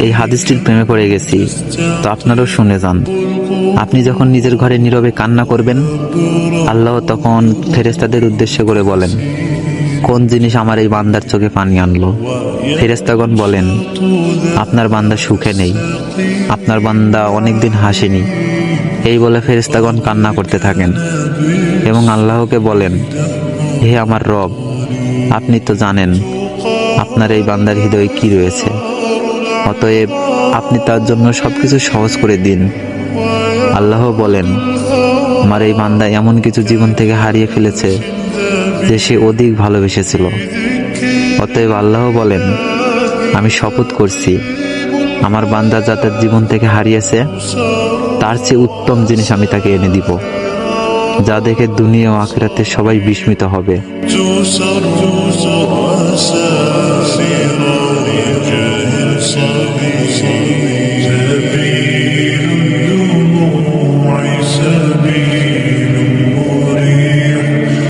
এই হাদিসটির প্রেমে পড়ে গেছি, তো আপনারাও শুনে যান। আপনি যখন নিজের ঘরে নীরবে কান্না করবেন, আল্লাহ তখন ফেরেশতাদের উদ্দেশ্য করে বলেন, কোন জিনিস আমার এই বান্দার চোখে পানি আনলো? ফেরেশতাগণ বলেন, আপনার বান্দা সুখে নেই, আপনার বান্দা অনেকদিন হাসেনি। এই বলে ফেরেশতাগণ কান্না করতে থাকেন এবং আল্লাহকে বলেন, হে আমার রব, আপনি তো জানেন আপনার এই বান্দার হৃদয়ে কি রয়েছে, অতএব আপনি তার জন্য সবকিছু সহজ করে দিন। আল্লাহ বলেন, আমার এই বান্দা এমন কিছু জীবন থেকে হারিয়ে ফেলেছে যে সে অধিক ভালোবেসেছিল। অতএব আল্লাহ বলেন, আমি শপথ করছি, আমার বান্দা যা তার জীবন থেকে হারিয়েছে তার চেয়ে উত্তম জিনিস আমি তাকে এনে দিব, যা দেখে দুনিয়া ও আখিরাতে সবাই বিস্মিত হবে।